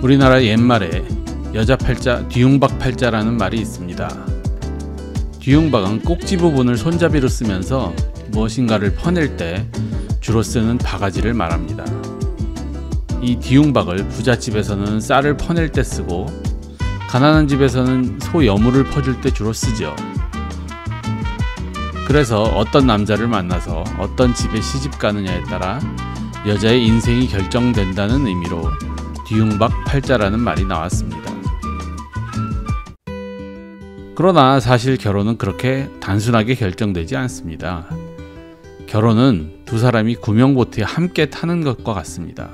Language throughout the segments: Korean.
우리나라 옛말에 여자 팔자 뒤흉박 팔자라는 말이 있습니다. 뒤흉박은 꼭지 부분을 손잡이로 쓰면서 무엇인가를 퍼낼 때 주로 쓰는 바가지를 말합니다. 이 뒤흉박을 부잣집에서는 쌀을 퍼낼 때 쓰고 가난한 집에서는 소 여물을 퍼줄 때 주로 쓰죠. 그래서 어떤 남자를 만나서 어떤 집에 시집 가느냐에 따라 여자의 인생이 결정된다는 의미로 뒤흉박 팔자라는 말이 나왔습니다. 그러나 사실 결혼은 그렇게 단순하게 결정되지 않습니다. 결혼은 두 사람이 구명보트에 함께 타는 것과 같습니다.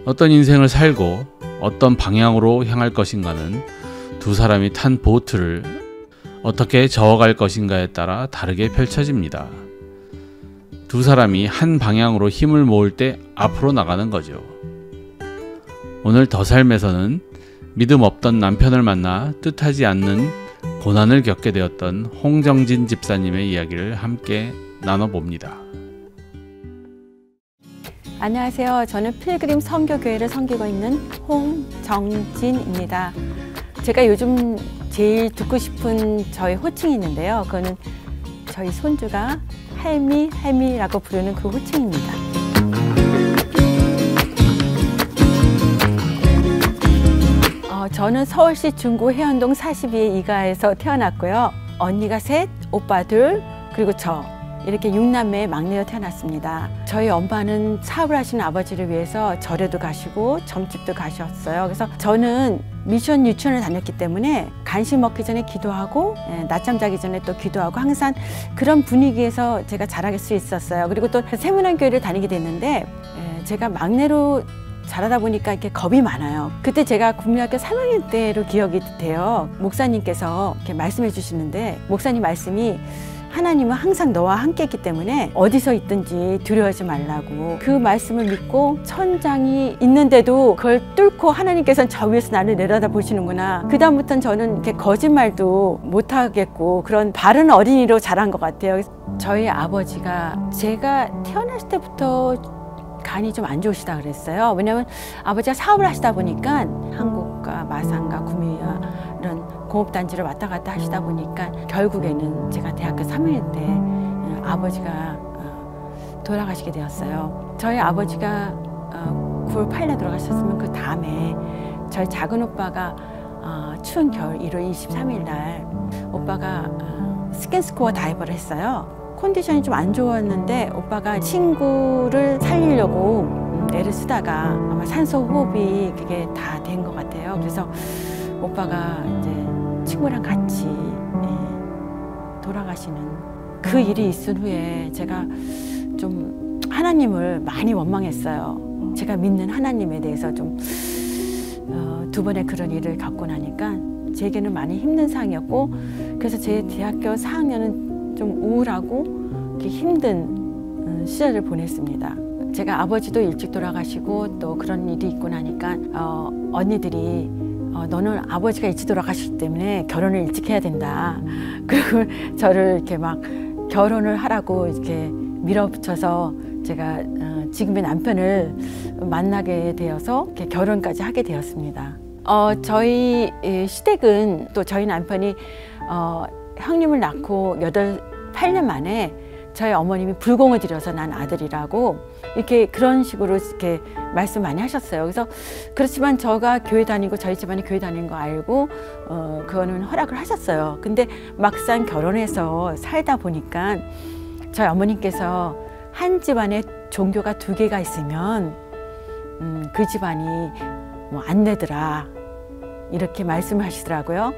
어떤 인생을 살고 어떤 방향으로 향할 것인가는 두 사람이 탄 보트를 어떻게 저어갈 것인가에 따라 다르게 펼쳐집니다. 두 사람이 한 방향으로 힘을 모을 때 앞으로 나가는 거죠. 오늘 더 삶에서는 믿음 없던 남편을 만나 뜻하지 않는 고난을 겪게 되었던 홍정진 집사님의 이야기를 함께 나눠봅니다. 안녕하세요. 저는 필그림 선교교회를 섬기고 있는 홍정진입니다. 제가 요즘 제일 듣고 싶은 저의 호칭이 있는데요. 그거는 저희 손주가 할미라고 부르는 그 호칭입니다. 저는 서울시 중구 해운동 42의 이가에서 태어났고요. 언니가 셋, 오빠 둘, 그리고 저 이렇게 6남매의 막내로 태어났습니다. 저희 엄마는 사업을 하시는 아버지를 위해서 절에도 가시고 점집도 가셨어요. 그래서 저는 미션 유치원을 다녔기 때문에 간식 먹기 전에 기도하고 낮잠 자기 전에 또 기도하고 항상 그런 분위기에서 제가 자랄 수 있었어요. 그리고 또 세문안교회를 다니게 됐는데 제가 막내로 자라다 보니까 이렇게 겁이 많아요. 그때 제가 국민학교 3학년 때로 기억이 돼요. 목사님께서 이렇게 말씀해 주시는데 목사님 말씀이 하나님은 항상 너와 함께 있기 때문에 어디서 있든지 두려워하지 말라고, 그 말씀을 믿고 천장이 있는데도 그걸 뚫고 하나님께서는 저 위에서 나를 내려다 보시는구나. 그 다음부터는 저는 이렇게 거짓말도 못하겠고 그런 바른 어린이로 자란 것 같아요. 저희 아버지가 제가 태어났을 때부터 간이 좀 안 좋으시다 그랬어요. 왜냐면 아버지가 사업을 하시다 보니까 한국과 마산과 구미와 이런 공업단지를 왔다 갔다 하시다 보니까 결국에는 제가 대학교 3학년 때 아버지가 돌아가시게 되었어요. 저희 아버지가 9월 8일에 돌아가셨으면 그 다음에 저희 작은 오빠가 추운 겨울 1월 23일 날 오빠가 스킨스코어 다이버를 했어요. 컨디션이 좀 안 좋았는데 오빠가 친구를 살리려고 애를 쓰다가 아마 산소 호흡이 그게 다 된 것 같아요. 그래서 오빠가 이제 친구랑 같이 돌아가시는 그 일이 있은 후에 제가 좀 하나님을 많이 원망했어요. 제가 믿는 하나님에 대해서 좀 두 번의 그런 일을 겪고 나니까 제게는 많이 힘든 상황이었고, 그래서 제 대학교 4학년은 좀 우울하고 힘든 시절을 보냈습니다. 제가 아버지도 일찍 돌아가시고 또 그런 일이 있고 나니까 언니들이 너는 아버지가 일찍 돌아가시기 때문에 결혼을 일찍 해야 된다. 그리고 저를 이렇게 막 결혼을 하라고 이렇게 밀어붙여서 제가 지금의 남편을 만나게 되어서 이렇게 결혼까지 하게 되었습니다. 저희 시댁은 또 저희 남편이 형님을 낳고 8년 만에 저희 어머님이 불공을 들여서 난 아들이라고 이렇게 그런 식으로 이렇게 말씀 많이 하셨어요. 그래서 그렇지만 저가 교회 다니고 저희 집안이 교회 다니는 거 알고 그거는 허락을 하셨어요. 근데 막상 결혼해서 살다 보니까 저희 어머님께서 한 집안에 종교가 2개가 있으면 그 집안이 뭐 안 되더라 이렇게 말씀을 하시더라고요.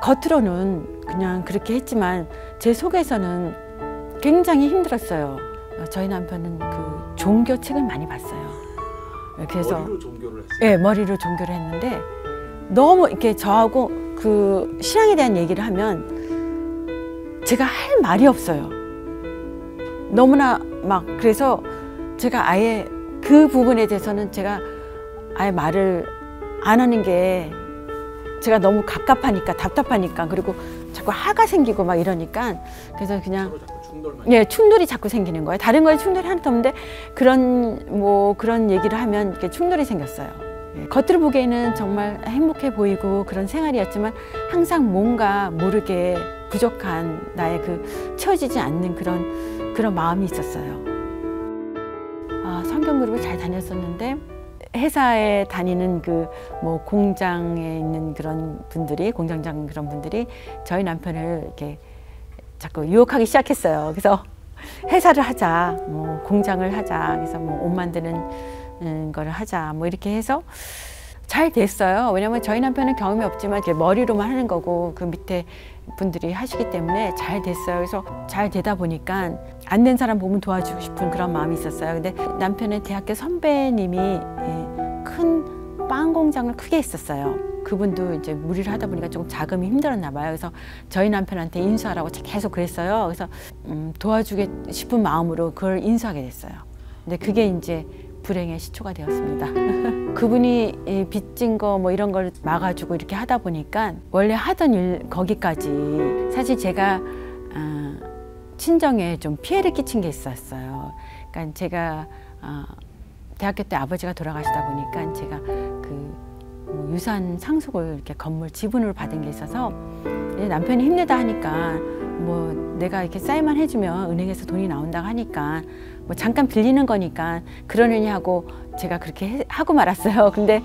겉으로는 그냥 그렇게 했지만 제 속에서는 굉장히 힘들었어요. 저희 남편은 그 종교책을 많이 봤어요. 그래서 머리로 종교를 했어요? 네, 머리로 종교를 했는데 너무 이렇게 저하고 그 신앙에 대한 얘기를 하면 제가 할 말이 없어요. 너무나 막 그래서 제가 아예 그 부분에 대해서는 제가 아예 말을 안 하는 게 제가 너무 갑갑하니까 답답하니까, 그리고 자꾸 하가 생기고 막 이러니까 그래서 그냥 예, 충돌이 자꾸 생기는 거예요. 다른 거에 충돌이 하나도 없는데 그런 얘기를 하면 이렇게 충돌이 생겼어요. 예, 겉으로 보기에는 정말 행복해 보이고 그런 생활이었지만 항상 뭔가 모르게 부족한 나의 그 채워지지 않는 그런 마음이 있었어요. 성경 그룹을 잘 다녔었는데 회사에 다니는 뭐 공장에 있는 그런 분들이, 공장장 그런 분들이 저희 남편을 이렇게 자꾸 유혹하기 시작했어요. 그래서 회사를 하자, 뭐 공장을 하자, 그래서 뭐 옷 만드는 거를 하자, 뭐 이렇게 해서 잘 됐어요. 왜냐면 저희 남편은 경험이 없지만 이렇게 머리로만 하는 거고 그 밑에 분들이 하시기 때문에 잘 됐어요. 그래서 잘 되다 보니까 안 된 사람 보면 도와주고 싶은 그런 마음이 있었어요. 근데 남편의 대학교 선배님이 큰 빵 공장을 크게 했었어요. 그분도 이제 무리를 하다 보니까 조금 자금이 힘들었나 봐요. 그래서 저희 남편한테 인수하라고 계속 그랬어요. 그래서 도와주고 싶은 마음으로 그걸 인수하게 됐어요. 근데 그게 이제 불행의 시초가 되었습니다. 그분이 빚진 거 뭐 이런 걸 막아주고 이렇게 하다 보니까 원래 하던 일 거기까지 사실 제가 친정에 좀 피해를 끼친 게 있었어요. 그러니까 제가 대학교 때 아버지가 돌아가시다 보니까 제가 뭐 유산 상속을 이렇게 건물 지분을 받은 게 있어서 남편이 힘들다 하니까 뭐 내가 이렇게 사인만 해주면 은행에서 돈이 나온다고 하니까 뭐 잠깐 빌리는 거니까 그러느니 하고 제가 그렇게 하고 말았어요. 근데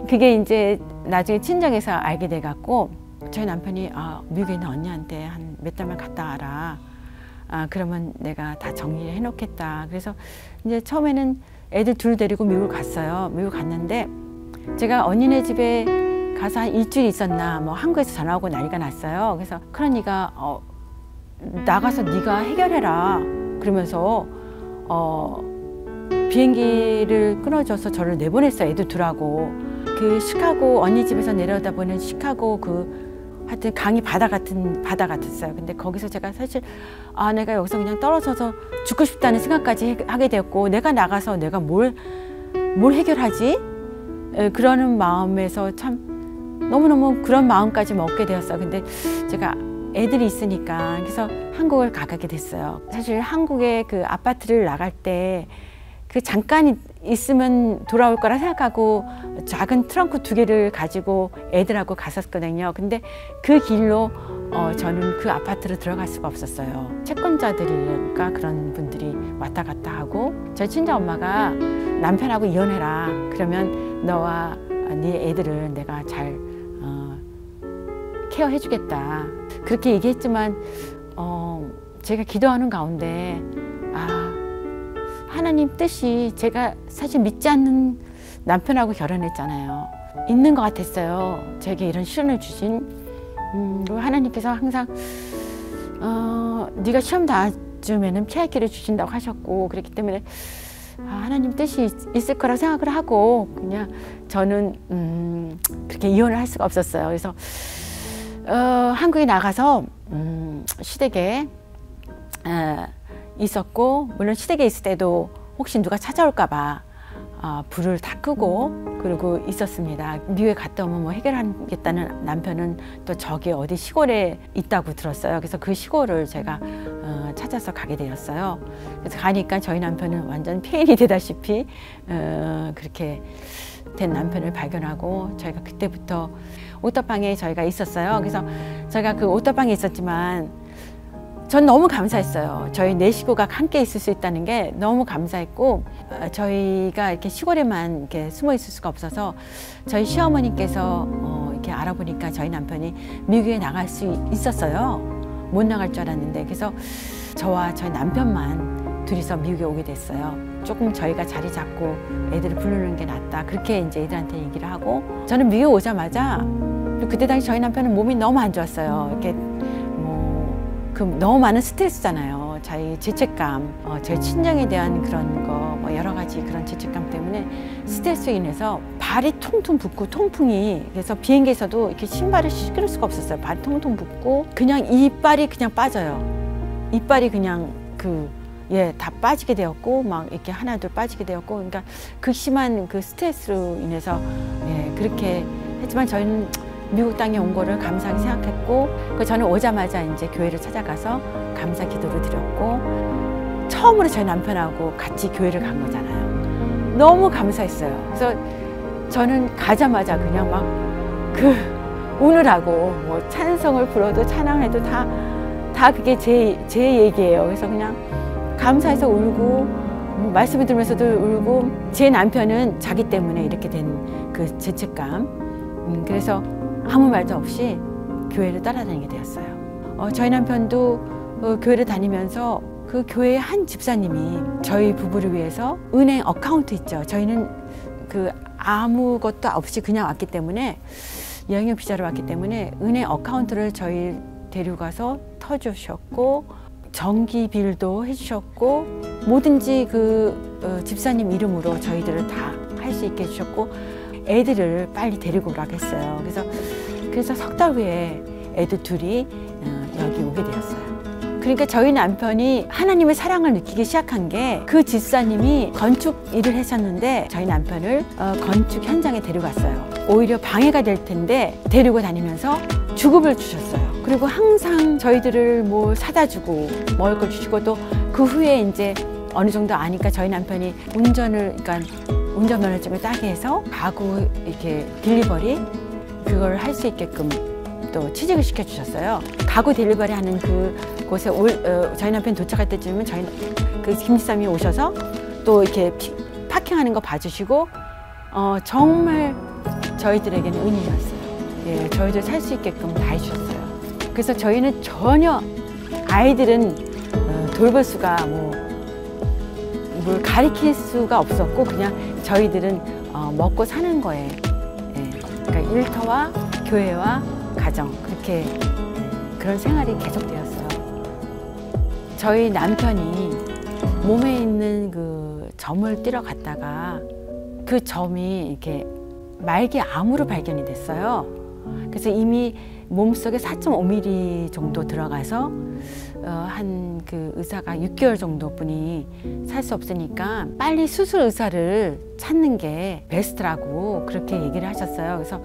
그게 이제 나중에 친정에서 알게 돼 갖고 저희 남편이 미국에 있는 언니한테 한 몇 달만 갔다 와라. 그러면 내가 다 정리를 해놓겠다. 그래서 이제 처음에는 애들 둘 데리고 미국을 갔어요. 미국 갔는데 제가 언니네 집에 가서 한 일주일 있었나 뭐 한국에서 전화 오고 난리가 났어요. 그래서 큰언니가 나가서 네가 해결해라 그러면서 비행기를 끊어줘서 저를 내보냈어요. 애들 둘하고 그 시카고 언니 집에서 내려다 보는 시카고 하여튼 강이 바다 같았어요. 근데 거기서 제가 사실 내가 여기서 그냥 떨어져서 죽고 싶다는 생각까지 하게 되었고 내가 나가서 내가 뭘 해결하지? 그러는 마음에서 참 너무너무 그런 마음까지 먹게 되었어요. 근데 제가 애들이 있으니까 그래서 한국을 가게 됐어요. 사실 한국에 그 아파트를 나갈 때 그 잠깐 있으면 돌아올 거라 생각하고 작은 트렁크 2개를 가지고 애들하고 갔었거든요. 근데 그 길로 저는 그 아파트로 들어갈 수가 없었어요. 채권자들이니까 그런 분들이 왔다 갔다 하고 저희 친정엄마가 남편하고 이혼해라. 그러면 너와 네 애들을 내가 잘 케어해 주겠다. 그렇게 얘기했지만 제가 기도하는 가운데 하나님 뜻이 제가 사실 믿지 않는 남편하고 결혼했잖아요. 있는 것 같았어요. 제게 이런 시련을 주신 그리고 하나님께서 항상 네가 시험 다 쯤에는 피할 길을 주신다고 하셨고 그랬기 때문에 하나님 뜻이 있을 거라 생각을 하고 그냥 저는 그렇게 이혼을 할 수가 없었어요. 그래서 한국에 나가서 시댁에 있었고 물론 시댁에 있을 때도 혹시 누가 찾아올까 봐 불을 다 끄고 그러고 있었습니다. 미국에 갔다 오면 뭐 해결하겠다는 남편은 또 저기 어디 시골에 있다고 들었어요. 그래서 그 시골을 제가 찾아서 가게 되었어요. 그래서 가니까 저희 남편은 완전 폐인이 되다시피 그렇게 된 남편을 발견하고 저희가 그때부터 오토방에 저희가 있었어요. 그래서 저희가 그 오토방에 있었지만 전 너무 감사했어요. 저희 4식구가 함께 있을 수 있다는 게 너무 감사했고 저희가 이렇게 시골에만 이렇게 숨어 있을 수가 없어서 저희 시어머니께서 이렇게 알아보니까 저희 남편이 미국에 나갈 수 있었어요. 못 나갈 줄 알았는데 그래서 저와 저희 남편만 둘이서 미국에 오게 됐어요. 조금 저희가 자리 잡고 애들을 부르는 게 낫다. 그렇게 이제 애들한테 얘기를 하고 저는 미국에 오자마자 그때 당시 저희 남편은 몸이 너무 안 좋았어요. 이렇게 너무 많은 스트레스잖아요. 저희 죄책감, 저희 친정에 대한 그런 거, 뭐 여러 가지 그런 죄책감 때문에 스트레스로 인해서 발이 퉁퉁 붓고 통풍이 그래서 비행기에서도 이렇게 신발을 신을 수가 없었어요. 발이 통통 붓고 그냥 이빨이 그냥 빠져요. 이빨이 그냥 다 빠지게 되었고 막 이렇게 하나둘 빠지게 되었고 그러니까 극심한 그 스트레스로 인해서 그렇게 했지만 저희는 미국 땅에 온 거를 감사하게 생각했고, 저는 오자마자 이제 교회를 찾아가서 감사 기도를 드렸고, 처음으로 저희 남편하고 같이 교회를 간 거잖아요. 너무 감사했어요. 그래서 저는 가자마자 그냥 막 우느라고 뭐 찬성을 불어도 찬양해도 다 그게 제 얘기예요. 그래서 그냥 감사해서 울고, 뭐 말씀을 들으면서도 울고, 제 남편은 자기 때문에 이렇게 된 그 죄책감, 그래서 아무 말도 없이 교회를 따라다니게 되었어요. 저희 남편도 교회를 다니면서 그 교회의 한 집사님이 저희 부부를 위해서 은행 어카운트 있죠. 저희는 그 아무것도 없이 그냥 왔기 때문에, 여행용 비자로 왔기 때문에 은행 어카운트를 저희 데려가서 터주셨고, 전기빌도 해주셨고, 뭐든지 그 집사님 이름으로 저희들을 다 할 수 있게 해주셨고, 애들을 빨리 데리고 오라고 했어요. 그래서 석 달 후에 애들 둘이 여기 오게 되었어요. 그러니까 저희 남편이 하나님의 사랑을 느끼기 시작한 게, 그 집사님이 건축 일을 하셨는데 저희 남편을 건축 현장에 데려갔어요. 오히려 방해가 될 텐데 데리고 다니면서 주급을 주셨어요. 그리고 항상 저희들을 뭐 사다 주고 먹을 걸 주시고, 또 그 후에 이제 어느 정도 아니까 저희 남편이 그러니까 운전면허증을 따게 해서 가구 이렇게 딜리버리 그걸 할 수 있게끔 또 취직을 시켜주셨어요. 가구 딜리버리 하는 그곳에 저희 남편이 도착할 때쯤이면 그 김집사님이 오셔서 또 이렇게 파킹하는 거 봐주시고, 정말 저희들에게는 은인이었어요. 예, 저희들 살 수 있게끔 다 해주셨어요. 그래서 저희는 전혀 아이들은 돌볼 수가 뭘 가리킬 수가 없었고, 그냥 저희들은 먹고 사는 거에, 그러니까 일터와 교회와 가정, 그렇게 그런 생활이 계속되었어요. 저희 남편이 몸에 있는 그 점을 띠러 갔다가 그 점이 이렇게 말기 암으로 발견이 됐어요. 그래서 이미 몸속에 4.5mm 정도 들어가서 한 그 의사가 6개월 정도뿐이 살 수 없으니까 빨리 수술 의사를 찾는 게 베스트라고 그렇게 얘기를 하셨어요. 그래서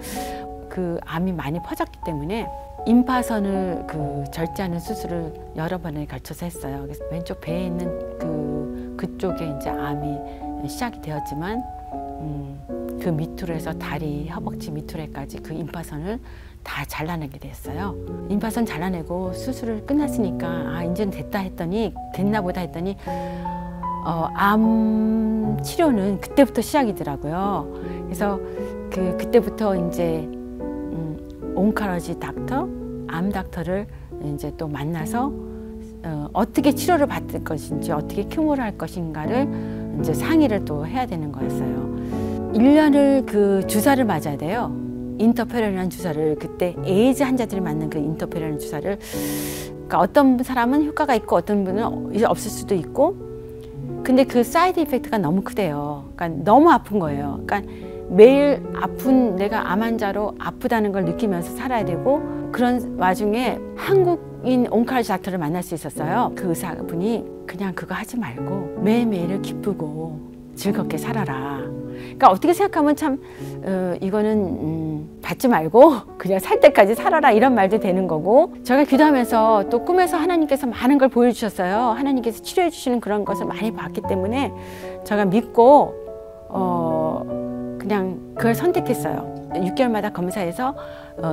그 암이 많이 퍼졌기 때문에 임파선을 절제하는 수술을 여러 번에 걸쳐서 했어요. 그래서 왼쪽 배에 있는 그쪽에 이제 암이 시작이 되었지만, 그 밑으로 해서 다리, 허벅지 밑으로 해까지 그 임파선을 다 잘라내게 됐어요. 임파선 잘라내고 수술을 끝났으니까 이제는 됐나 보다 했더니 암 치료는 그때부터 시작이더라고요. 그래서 그때부터 이제 온카로지 닥터, 암 닥터를 이제 또 만나서 어떻게 치료를 받을 것인지, 어떻게 큐모를 할 것인가를 이제 상의를 또 해야 되는 거였어요. 1년을 그 주사를 맞아야 돼요. 인터페론이라는 주사를, 그때 에이즈 환자들이 맞는 그 인터페론 주사를, 그러니까 어떤 사람은 효과가 있고 어떤 분은 이제 없을 수도 있고, 근데 그 사이드 이펙트가 너무 크대요. 그러니까 너무 아픈 거예요. 그러니까 매일 내가 암 환자로 아프다는 걸 느끼면서 살아야 되고, 그런 와중에 한국인 온카로지 닥터를 만날 수 있었어요. 그 의사분이 그냥 그거 하지 말고 매일매일을 기쁘고 즐겁게 살아라. 그러니까 어떻게 생각하면 참 이거는 받지 말고 그냥 살 때까지 살아라, 이런 말도 되는 거고, 제가 기도하면서 또 꿈에서 하나님께서 많은 걸 보여주셨어요. 하나님께서 치료해 주시는 그런 것을 많이 봤기 때문에 제가 믿고 그냥 그걸 선택했어요. 6개월마다 검사해서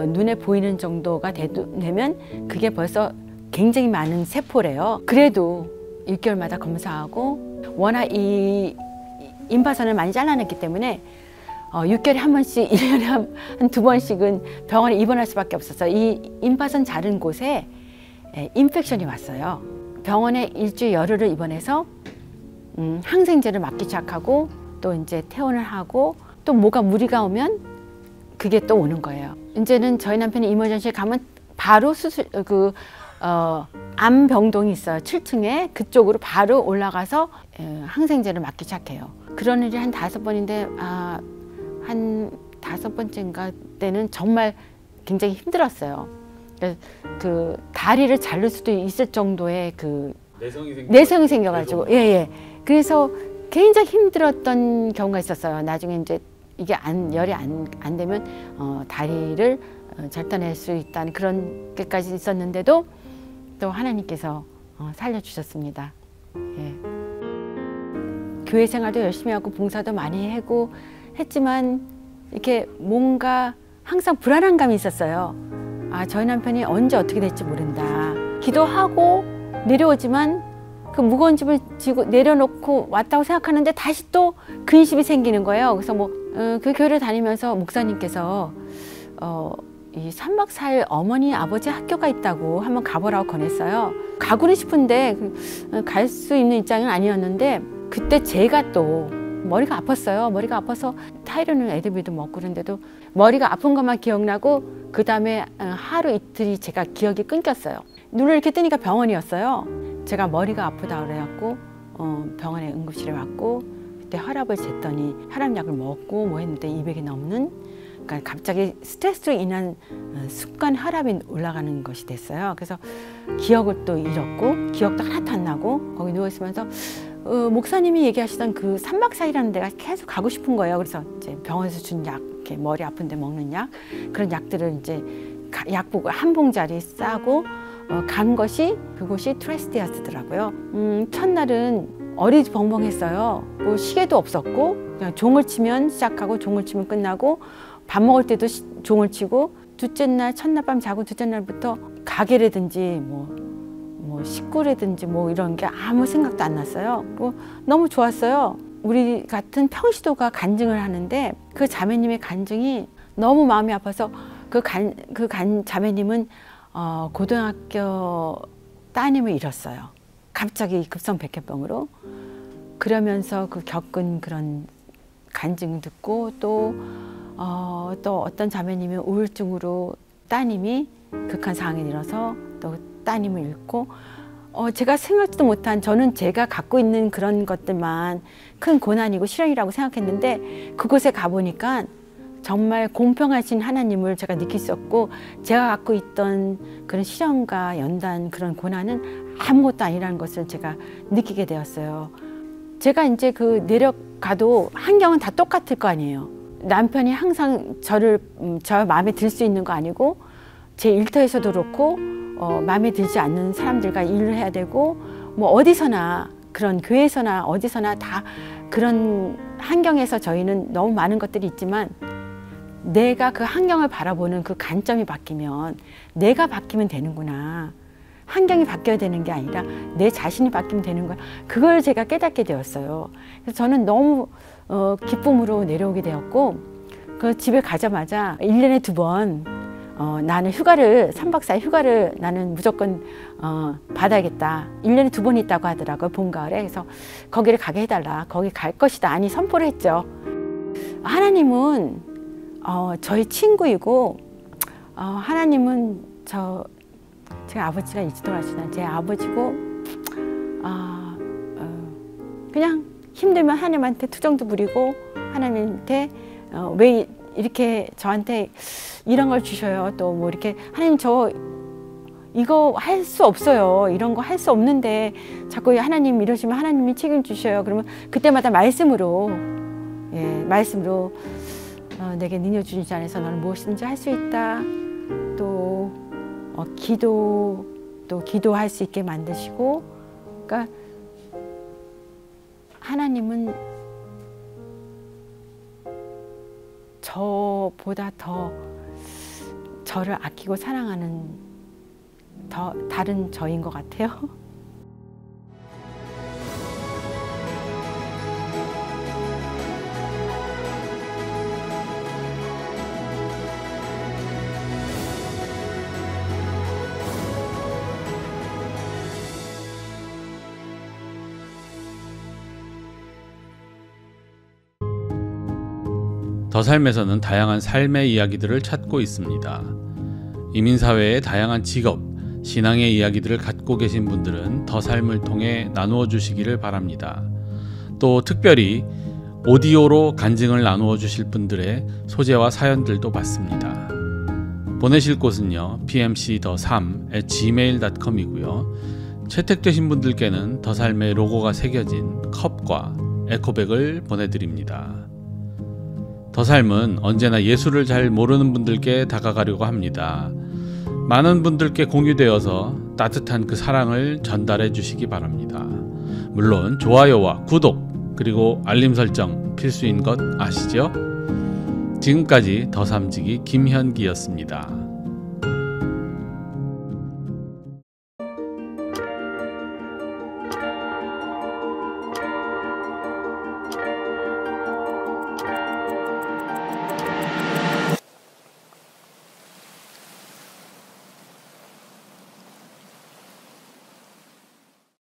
눈에 보이는 정도가 되면 그게 벌써 굉장히 많은 세포래요. 그래도 6개월마다 검사하고, 워낙 이 임파선을 많이 잘라냈기 때문에 6개월에 한 번씩, 1년에 한 2번씩은 병원에 입원할 수밖에 없었어요. 이 임파선 자른 곳에 인펙션이 왔어요. 병원에 일주일 열흘을 입원해서 항생제를 맞기 시작하고, 또 이제 퇴원을 하고, 또 뭐가 무리가 오면 그게 또 오는 거예요. 이제는 저희 남편이 이머전시에 가면 바로 암병동이 있어요. 7층에 그쪽으로 바로 올라가서 항생제를 맞기 시작해요. 그런 일이 한 5번인데 한 5번째인가 때는 정말 굉장히 힘들었어요. 그 다리를 자를 수도 있을 정도의 내성이 생겨가지고, 예. 그래서 굉장히 힘들었던 경우가 있었어요. 나중에 이제 이게 열이 안 되면 다리를 절단할 수 있다는 그런 게까지 있었는데도 또 하나님께서 살려주셨습니다. 예. 교회 생활도 열심히 하고 봉사도 많이 하고 했지만 이렇게 뭔가 항상 불안한 감이 있었어요. 아, 저희 남편이 언제 어떻게 될지 모른다. 기도하고 내려오지만 그 무거운 짐을 지고 내려놓고 왔다고 생각하는데 다시 또 근심이 생기는 거예요. 그래서 그 교회를 다니면서 목사님께서 이 3박 4일 어머니 아버지 학교가 있다고 한번 가보라고 권했어요. 가고는 싶은데 갈 수 있는 입장은 아니었는데 그때 제가 또 머리가 아팠어요. 머리가 아파서 타이레놀 애드빌도 먹고 그런데도 머리가 아픈 것만 기억나고 그 다음에 하루 이틀이 제가 기억이 끊겼어요. 눈을 이렇게 뜨니까 병원이었어요. 제가 머리가 아프다 그래갖고 병원에 응급실에 왔고 그때 혈압을 쟀더니 혈압약을 먹고 뭐 했는데 200이 넘는, 그러니까 갑자기 스트레스로 인한 습관 혈압이 올라가는 것이 됐어요. 그래서 기억을 또 잃었고 기억도 하나도 안 나고 거기 누워있으면서 목사님이 얘기하시던 그 3박 4일이라는 데가 계속 가고 싶은 거예요. 그래서 이제 병원에서 준 약, 이렇게 머리 아픈데 먹는 약, 그런 약들을 이제 약복을 한 봉짜리 싸고 간 것이 그곳이 트레스티아스더라고요. 첫날은 어리벙벙했어요. 뭐 시계도 없었고 그냥 종을 치면 시작하고 종을 치면 끝나고 밥 먹을 때도 종을 치고 둘째 날 첫날 밤 자고 둘째 날부터 가게라든지 뭐 식구라든지 뭐 이런 게 아무 생각도 안 났어요. 너무 좋았어요. 우리 같은 평시도가 간증을 하는데 그 자매님의 간증이 너무 마음이 아파서 그 자매님은 고등학교 따님을 잃었어요. 갑자기 급성 백혈병으로. 그러면서 그 겪은 그런 간증을 듣고 또 어떤 자매님이 우울증으로 따님이 극한 상황에 이르러서 또 따님을 잃고 제가 생각지도 못한, 저는 제가 갖고 있는 그런 것들만 큰 고난이고 시련이라고 생각했는데 그곳에 가보니까 정말 공평하신 하나님을 제가 느낄 수 없고 제가 갖고 있던 그런 시련과 연단 그런 고난은 아무것도 아니라는 것을 제가 느끼게 되었어요. 제가 이제 그 내려가도 환경은 다 똑같을 거 아니에요. 남편이 항상 저 마음에 들 수 있는 거 아니고 제 일터에서도 그렇고 마음에 들지 않는 사람들과 일을 해야 되고 뭐 어디서나 그런 교회에서나 어디서나 다 그런 환경에서 저희는 너무 많은 것들이 있지만 내가 그 환경을 바라보는 그 관점이 바뀌면 내가 바뀌면 되는구나. 환경이 바뀌어야 되는 게 아니라 내 자신이 바뀌면 되는 거야. 그걸 제가 깨닫게 되었어요. 그래서 저는 너무 기쁨으로 내려오게 되었고 그 집에 가자마자 1년에 2번 나는 휴가를 3박 4일 휴가를 나는 무조건 받아야겠다. 1년에 2번 있다고 하더라고요. 봄, 가을에. 그래서 거기를 가게 해달라. 거기 갈 것이다. 아니 선포를 했죠. 하나님은 저희 친구이고 하나님은 제가 아버지가 일찍 돌아가시던 제 아버지고 그냥 힘들면 하나님한테 투정도 부리고 하나님한테 왜 이렇게 저한테 이런 걸 주셔요. 또 뭐 이렇게 하나님 저 이거 할 수 없어요. 이런 거 할 수 없는데 자꾸 하나님 이러시면 하나님이 책임주셔요. 그러면 그때마다 말씀으로 내게 능력 주신 자 안에서 너는 무엇이든지 할 수 있다. 또 기도할 수 있게 만드시고, 그러니까 하나님은 저보다 더 저를 아끼고 사랑하는 다른 저인 것 같아요. 더 삶에서는 다양한 삶의 이야기들을 찾고 있습니다. 이민사회의 다양한 직업, 신앙의 이야기들을 갖고 계신 분들은 더 삶을 통해 나누어 주시기를 바랍니다. 또 특별히 오디오로 간증을 나누어 주실 분들의 소재와 사연들도 받습니다. 보내실 곳은요, pmcthe3@gmail.com이고요. 채택되신 분들께는 더 삶의 로고가 새겨진 컵과 에코백을 보내드립니다. 더 삶은 언제나 예수를 잘 모르는 분들께 다가가려고 합니다. 많은 분들께 공유되어서 따뜻한 그 사랑을 전달해 주시기 바랍니다. 물론 좋아요와 구독 그리고 알림 설정 필수인 것 아시죠? 지금까지 더 삼지기 김현기였습니다.